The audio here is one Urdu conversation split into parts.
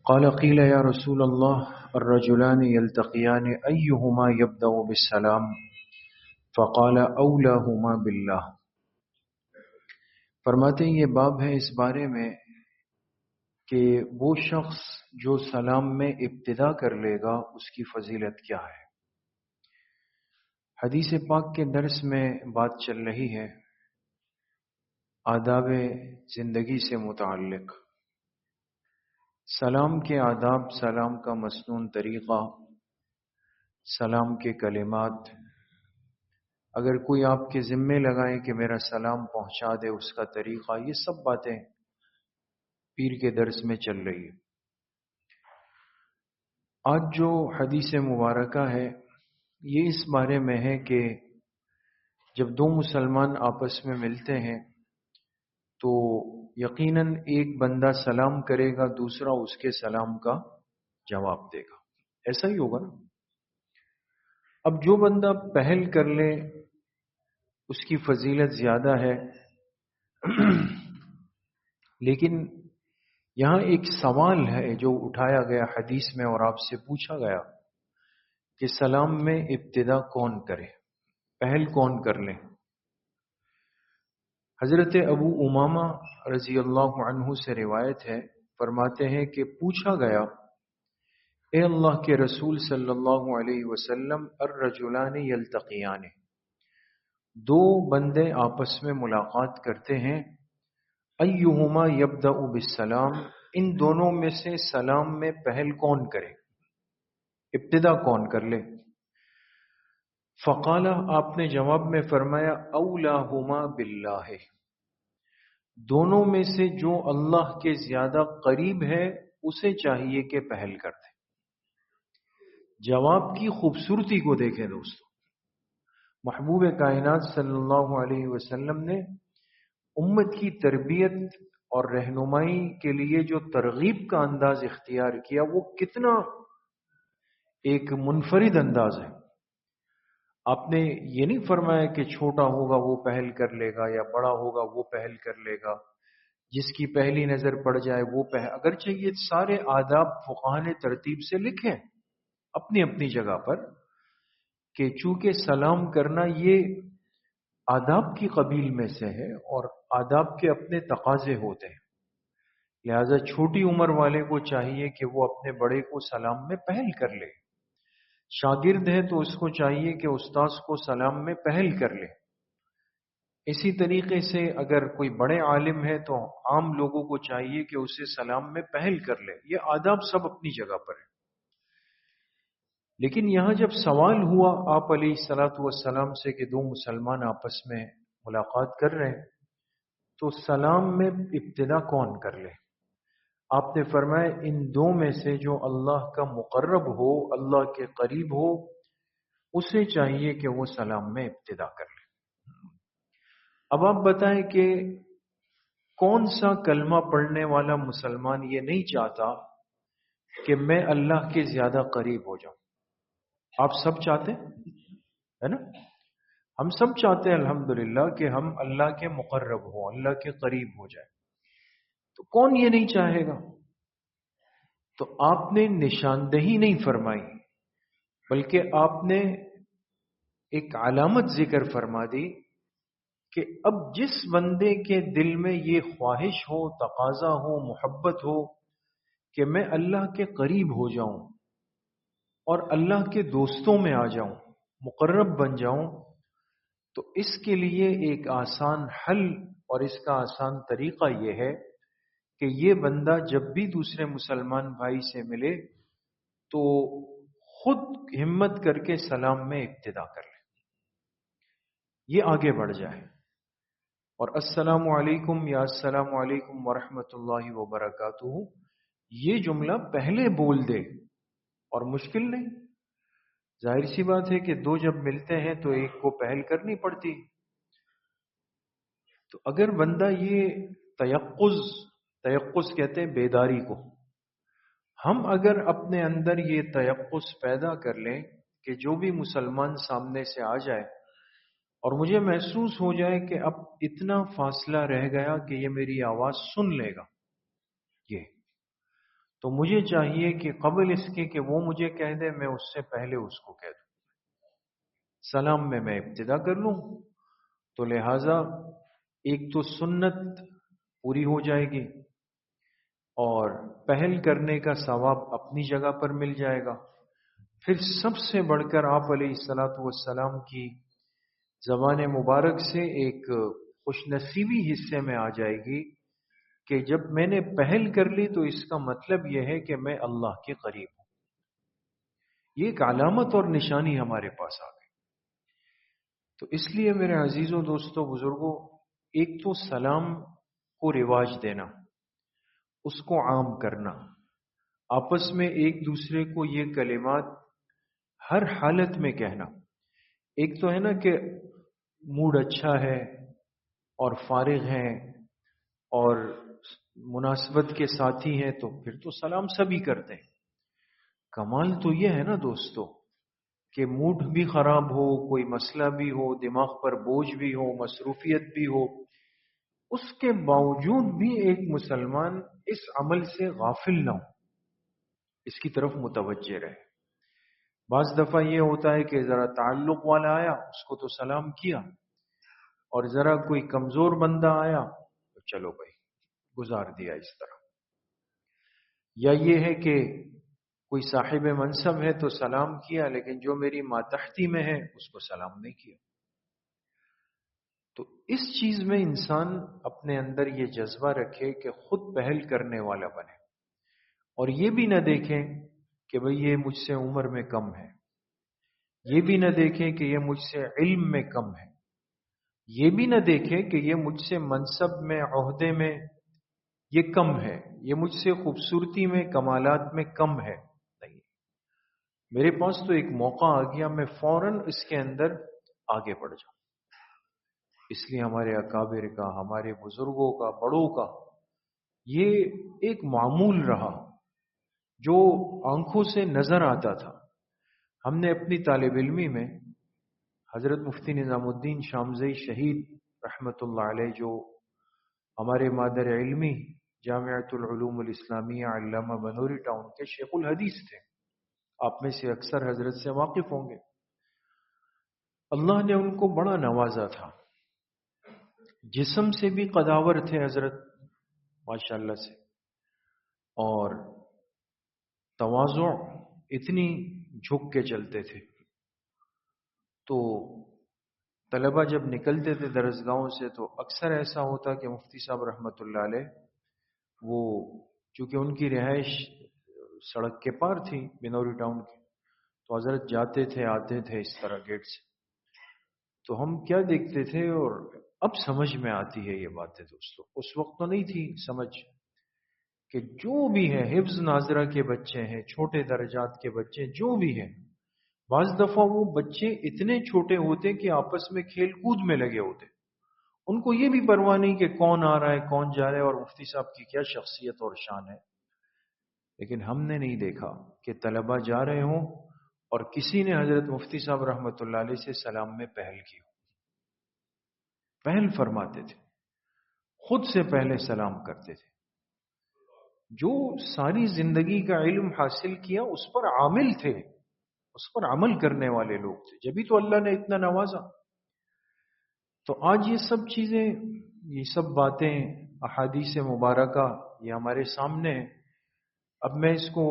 قال قيل يا رسول الله الرجلان يلتقيان أيهما يبدأ بالسلام فقال أولاهما بالله۔ فرماتے ہیں یہ باب ہے اس بارے میں کہ وہ شخص جو سلام میں ابتدا کر لے گا اس کی فضیلت کیا ہے۔ حدیث پاک کے درس میں بات چل رہی ہے آداب زندگی سے متعلق، سلام کے آداب، سلام کا مسنون طریقہ، سلام کے کلمات۔ اگر کوئی آپ کے ذمے لگائے کہ میرا سلام پہنچا دے، اس کا طریقہ، یہ سب باتیں پیر کے درس میں چل رہی ہے۔ آج جو حدیث مبارکہ ہے یہ اس بارے میں ہے کہ جب دو مسلمان آپس میں ملتے ہیں تو یقیناً ایک بندہ سلام کرے گا، دوسرا اس کے سلام کا جواب دے گا، ایسا ہی ہوگا نا۔ اب جو بندہ پہل کر لے اس کی فضیلت زیادہ ہے، لیکن یہاں ایک سوال ہے جو اٹھایا گیا حدیث میں اور آپ سے پوچھا گیا کہ سلام میں ابتدا کون کرے، پہل کون کر لے۔ حضرت ابو امامہ رضی اللہ عنہ سے روایت ہے، فرماتے ہیں کہ پوچھا گیا اے اللہ کے رسول صلی اللہ علیہ وسلم الرجلان یلتقیان، دو بندے آپس میں ملاقات کرتے ہیں، ایہما یبدأ بالسلام، ان دونوں میں سے سلام میں پہل کون کرے، ابتدا کون کر لے۔ فقال، آپ نے جواب میں فرمایا اولاہما باللہ، دونوں میں سے جو اللہ کے زیادہ قریب ہے اسے چاہیے کہ پہل کر دے۔ جواب کی خوبصورتی کو دیکھیں دوستو، محبوب کائنات صلی اللہ علیہ وسلم نے امت کی تربیت اور رہنمائی کے لیے جو ترغیب کا انداز اختیار کیا وہ کتنا ایک منفرد انداز ہے۔ آپ نے یہ نہیں فرمایا کہ چھوٹا ہوگا وہ پہل کر لے گا یا بڑا ہوگا وہ پہل کر لے گا، جس کی پہلی نظر پڑ جائے وہ اگرچہ یہ سارے آداب فقہاء نے ترتیب سے لکھے اپنی اپنی جگہ پر کہ چونکہ سلام کرنا یہ آداب کی قبیل میں سے ہے اور آداب کے اپنے تقاضے ہوتے ہیں، لہذا چھوٹی عمر والے کو چاہیے کہ وہ اپنے بڑے کو سلام میں پہل کر لے، شاگرد ہے تو اس کو چاہیے کہ استاذ کو سلام میں پہل کر لے۔ اسی طریقے سے اگر کوئی بڑے عالم ہے تو عام لوگوں کو چاہیے کہ اسے سلام میں پہل کر لے۔ یہ آداب سب اپنی جگہ پر ہیں، لیکن یہاں جب سوال ہوا آپ علیہ الصلوۃ والسلام سے کہ دو مسلمان آپس میں ملاقات کر رہے ہیں تو سلام میں ابتدا کون کر لے، آپ نے فرمایا ان دو میں سے جو اللہ کا مقرب ہو، اللہ کے قریب ہو، اسے چاہیے کہ وہ سلام میں ابتدا کر لے۔ اب آپ بتائیں کہ کون سا کلمہ پڑھنے والا مسلمان یہ نہیں چاہتا کہ میں اللہ کے زیادہ قریب ہو جاؤں؟ آپ سب چاہتے ہیں، ہے نا؟ ہم سب چاہتے ہیں الحمدللہ کہ ہم اللہ کے مقرب ہوں، اللہ کے قریب ہو جائیں، تو کون یہ نہیں چاہے گا؟ تو آپ نے نشاندہی نہیں فرمائی بلکہ آپ نے ایک علامت ذکر فرما دی کہ اب جس بندے کے دل میں یہ خواہش ہو، تقاضا ہو، محبت ہو کہ میں اللہ کے قریب ہو جاؤں اور اللہ کے دوستوں میں آ جاؤں، مقرب بن جاؤں، تو اس کے لیے ایک آسان حل اور اس کا آسان طریقہ یہ ہے کہ یہ بندہ جب بھی دوسرے مسلمان بھائی سے ملے تو خود ہمت کر کے سلام میں ابتدا کر لے، یہ آگے بڑھ جائے اور السلام علیکم یا السلام علیکم ورحمۃ اللہ وبرکاتہ یہ جملہ پہلے بول دے، اور مشکل نہیں، ظاہر سی بات ہے کہ دو جب ملتے ہیں تو ایک کو پہل کرنی پڑتی، تو اگر بندہ یہ تیقظ کہتے ہیں بیداری کو، ہم اگر اپنے اندر یہ تیقظ پیدا کر لیں کہ جو بھی مسلمان سامنے سے آ جائے اور مجھے محسوس ہو جائے کہ اب اتنا فاصلہ رہ گیا کہ یہ میری آواز سن لے گا، یہ تو مجھے چاہیے کہ قبل اس کے کہ وہ مجھے کہہ دے، میں اس سے پہلے اس کو کہہ دوں، سلام میں ابتدا کر لوں. تو لہذا ایک تو سنت پوری ہو جائے گی اور پہل کرنے کا ثواب اپنی جگہ پر مل جائے گا. پھر سب سے بڑھ کر آپ علیہ الصلاۃ والسلام کی زبان مبارک سے ایک خوش نصیبی حصے میں آ جائے گی کہ جب میں نے پہل کر لی تو اس کا مطلب یہ ہے کہ میں اللہ کے قریب ہوں. یہ ایک علامت اور نشانی ہمارے پاس آ گئی. تو اس لیے میرے عزیزوں، دوستوں، بزرگوں، ایک تو سلام کو رواج دینا، اس کو عام کرنا، آپس میں ایک دوسرے کو یہ کلمات ہر حالت میں کہنا. ایک تو ہے نا کہ موڈ اچھا ہے اور فارغ ہیں اور مناسبت کے ساتھی ہیں تو پھر تو سلام سبھی کرتے ہیں. کمال تو یہ ہے نا دوستو کہ موڈ بھی خراب ہو، کوئی مسئلہ بھی ہو، دماغ پر بوجھ بھی ہو، مصروفیت بھی ہو، اس کے باوجود بھی ایک مسلمان اس عمل سے غافل نہ ہو، اس کی طرف متوجہ رہے. بعض دفعہ یہ ہوتا ہے کہ ذرا تعلق والا آیا اس کو تو سلام کیا، اور ذرا کوئی کمزور بندہ آیا تو چلو بھائی گزار دیا اس طرح. یا یہ ہے کہ کوئی صاحب منصب ہے تو سلام کیا، لیکن جو میری ماتحتی میں ہے اس کو سلام نہیں کیا. تو اس چیز میں انسان اپنے اندر یہ جذبہ رکھے کہ خود پہل کرنے والا بنے، اور یہ بھی نہ دیکھیں کہ بھئی یہ مجھ سے عمر میں کم ہے، یہ بھی نہ دیکھیں کہ یہ مجھ سے علم میں کم ہے، یہ بھی نہ دیکھیں کہ یہ مجھ سے منصب میں، عہدے میں یہ کم ہے، یہ مجھ سے خوبصورتی میں، کمالات میں کم ہے. نہیں، میرے پاس تو ایک موقع آ گیا، میں فوراً اس کے اندر آگے بڑھ جاؤں. اس لیے ہمارے اکابر کا، ہمارے بزرگوں کا، بڑوں کا یہ ایک معمول رہا جو آنکھوں سے نظر آتا تھا. ہم نے اپنی طالب علمی میں حضرت مفتی نظام الدین شامزئی شہید رحمت اللہ علیہ، جو ہمارے مادر علمی جامعۃ العلوم الاسلامیہ علامہ بنوری ٹاؤن کے شیخ الحدیث تھے، آپ میں سے اکثر حضرت سے واقف ہوں گے. اللہ نے ان کو بڑا نوازا تھا، جسم سے بھی قداور تھے حضرت ماشاءاللہ سے، اور تواضع اتنی جھک کے چلتے تھے. تو طلبہ جب نکلتے تھے درسگاہوں سے تو اکثر ایسا ہوتا کہ مفتی صاحب رحمت اللہ علیہ، وہ چونکہ ان کی رہائش سڑک کے پار تھی بنوری ٹاؤن کی، تو حضرت جاتے تھے آتے تھے اس طرح گیٹ سے. تو ہم کیا دیکھتے تھے، اور اب سمجھ میں آتی ہے یہ باتیں دوستوں، اس وقت تو نہیں تھی سمجھ، کہ جو بھی ہے حفظ ناظرہ کے بچے ہیں، چھوٹے درجات کے بچے جو بھی ہیں، بعض دفعہ وہ بچے اتنے چھوٹے ہوتے کہ آپس میں کھیل کود میں لگے ہوتے، ان کو یہ بھی پرواہ نہیں کہ کون آ رہا ہے کون جا رہا ہے اور مفتی صاحب کی کیا شخصیت اور شان ہے. لیکن ہم نے نہیں دیکھا کہ طلبہ جا رہے ہوں اور کسی نے حضرت مفتی صاحب رحمت اللہ علیہ سے سلام میں پہل کی ہو. پہل فرماتے تھے، خود سے پہلے سلام کرتے تھے. جو ساری زندگی کا علم حاصل کیا اس پر عامل تھے، اس پر عمل کرنے والے لوگ تھے، جبھی تو اللہ نے اتنا نوازا. تو آج یہ سب چیزیں، یہ سب باتیں، احادیث مبارکہ یہ ہمارے سامنے ہیں. اب میں اس کو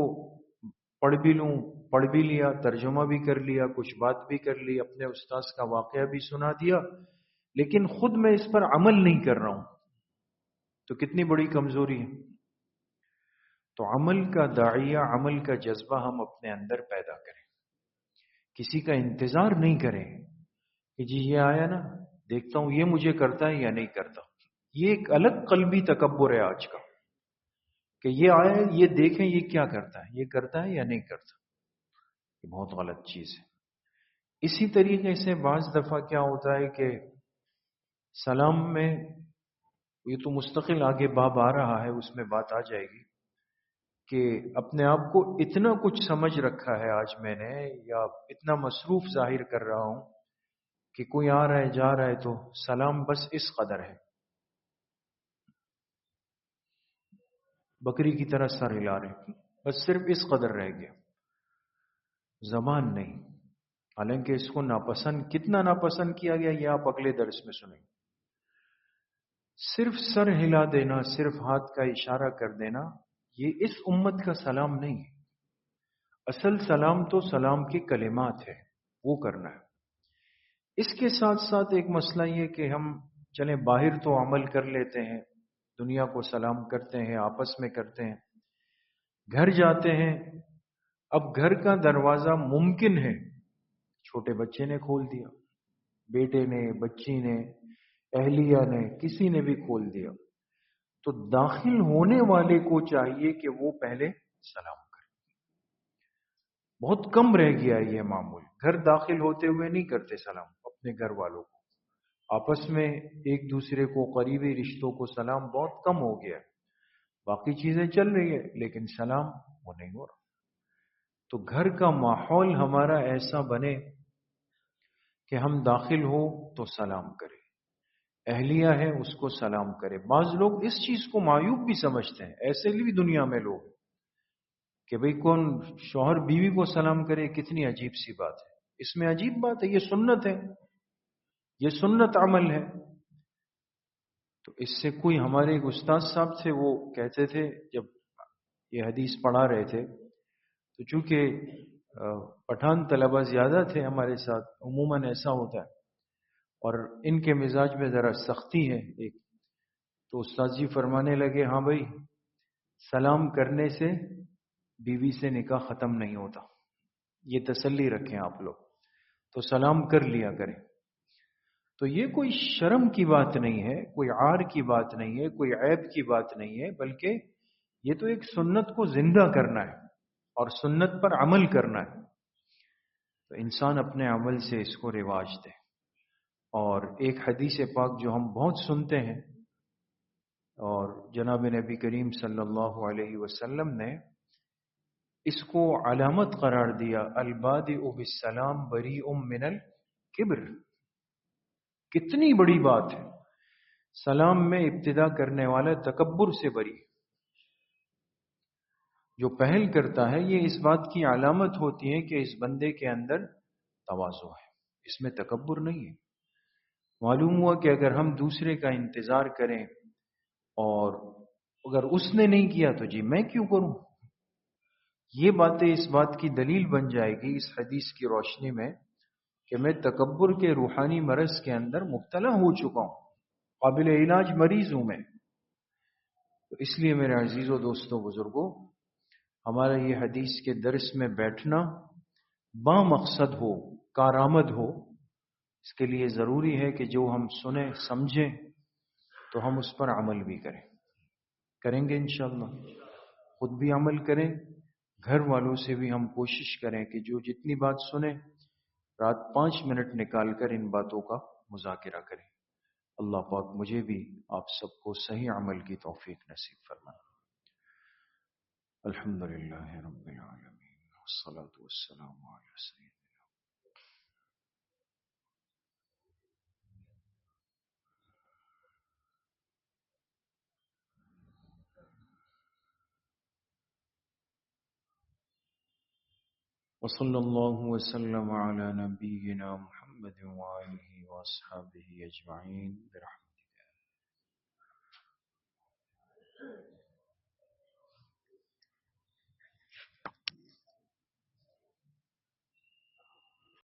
پڑھ بھی لوں، پڑھ بھی لیا، ترجمہ بھی کر لیا، کچھ بات بھی کر لی، اپنے استاذ کا واقعہ بھی سنا دیا، لیکن خود میں اس پر عمل نہیں کر رہا ہوں، تو کتنی بڑی کمزوری ہے. تو عمل کا داعیہ، عمل کا جذبہ ہم اپنے اندر پیدا کریں، کسی کا انتظار نہیں کریں کہ جی یہ آیا نا دیکھتا ہوں یہ مجھے کرتا ہے یا نہیں کرتا. یہ ایک الگ قلبی تکبر ہے آج کا، کہ یہ آیا یہ دیکھیں یہ کیا کرتا ہے، یہ کرتا ہے یا نہیں کرتا. یہ بہت غلط چیز ہے. اسی طریقے سے بعض دفعہ کیا ہوتا ہے کہ سلام میں، یہ تو مستقل آگے باب آ رہا ہے اس میں بات آ جائے گی، کہ اپنے آپ کو اتنا کچھ سمجھ رکھا ہے آج میں نے، یا اتنا مصروف ظاہر کر رہا ہوں کہ کوئی آ رہا ہے جا رہا ہے تو سلام بس اس قدر ہے. بکری کی طرح سر ہلا رہے ہیں، بس صرف اس قدر رہ گیا، زبان نہیں۔ حالانکہ اس کو ناپسند، کتنا ناپسند کیا گیا یہ آپ اگلے درس میں سنیں۔ صرف سر ہلا دینا، صرف ہاتھ کا اشارہ کر دینا، یہ اس امت کا سلام نہیں ہے۔ اصل سلام تو سلام کے کلمات ہے، وہ کرنا ہے۔ اس کے ساتھ ساتھ ایک مسئلہ یہ کہ ہم چلیں باہر تو عمل کر لیتے ہیں، دنیا کو سلام کرتے ہیں، آپس میں کرتے ہیں، گھر جاتے ہیں، اب گھر کا دروازہ ممکن ہے چھوٹے بچے نے کھول دیا، بیٹے نے، بچی نے، اہلیہ نے، کسی نے بھی کھول دیا، تو داخل ہونے والے کو چاہیے کہ وہ پہلے سلام کرے۔ بہت کم رہ گیا یہ معمول، گھر داخل ہوتے ہوئے نہیں کرتے سلام اپنے گھر والوں کو، آپس میں ایک دوسرے کو، قریبی رشتوں کو سلام بہت کم ہو گیا۔ باقی چیزیں چل رہی ہے لیکن سلام وہ نہیں ہو رہا۔ تو گھر کا ماحول ہمارا ایسا بنے کہ ہم داخل ہو تو سلام کریں، اہلیہ ہے اس کو سلام کرے۔ بعض لوگ اس چیز کو معیوب بھی سمجھتے ہیں، ایسے بھی دنیا میں لوگ کہ بھئی کون شوہر بیوی کو سلام کرے، کتنی عجیب سی بات ہے، اس میں عجیب بات ہے، یہ سنت ہے، یہ سنت عمل ہے۔ تو اس سے کوئی، ہمارے ایک استاد صاحب تھے، وہ کہتے تھے جب یہ حدیث پڑھا رہے تھے تو چونکہ پٹھان طلبہ زیادہ تھے ہمارے ساتھ، عموماً ایسا ہوتا ہے، اور ان کے مزاج میں ذرا سختی ہے ایک، تو استاد جی فرمانے لگے ہاں بھائی، سلام کرنے سے بیوی سے نکاح ختم نہیں ہوتا، یہ تسلی رکھیں آپ لوگ، تو سلام کر لیا کریں۔ تو یہ کوئی شرم کی بات نہیں ہے، کوئی عار کی بات نہیں ہے، کوئی عیب کی بات نہیں ہے، بلکہ یہ تو ایک سنت کو زندہ کرنا ہے اور سنت پر عمل کرنا ہے۔ تو انسان اپنے عمل سے اس کو رواج دے۔ اور ایک حدیث پاک جو ہم بہت سنتے ہیں، اور جناب نبی کریم صلی اللہ علیہ وسلم نے اس کو علامت قرار دیا، البادئ بالسلام بریء من الکبر۔ کتنی بڑی بات ہے، سلام میں ابتدا کرنے والا تکبر سے بری، جو پہل کرتا ہے، یہ اس بات کی علامت ہوتی ہے کہ اس بندے کے اندر تواضع ہے، اس میں تکبر نہیں ہے۔ معلوم ہوا کہ اگر ہم دوسرے کا انتظار کریں اور اگر اس نے نہیں کیا تو جی میں کیوں کروں، یہ باتیں اس بات کی دلیل بن جائے گی اس حدیث کی روشنی میں کہ میں تکبر کے روحانی مرض کے اندر مبتلا ہو چکا ہوں، قابل علاج مریض ہوں میں۔ تو اس لیے میرے عزیزوں، دوستوں، بزرگوں، ہمارا یہ حدیث کے درس میں بیٹھنا با مقصد ہو، کارآمد ہو، اس کے لیے ضروری ہے کہ جو ہم سنیں سمجھیں تو ہم اس پر عمل بھی کریں گے انشاءاللہ، خود بھی عمل کریں، گھر والوں سے بھی ہم کوشش کریں کہ جو جتنی بات سنیں، رات 5 منٹ نکال کر ان باتوں کا مذاکرہ کریں۔ اللہ پاک مجھے بھی آپ سب کو صحیح عمل کی توفیق نصیب فرمائے۔ الحمدللہ رب العالمین والصلاة والسلام علی سیدنا۔ وصلی اللہ وسلم علی نبینا محمد وآلہ واصحابہ اجمعین برحمتہ۔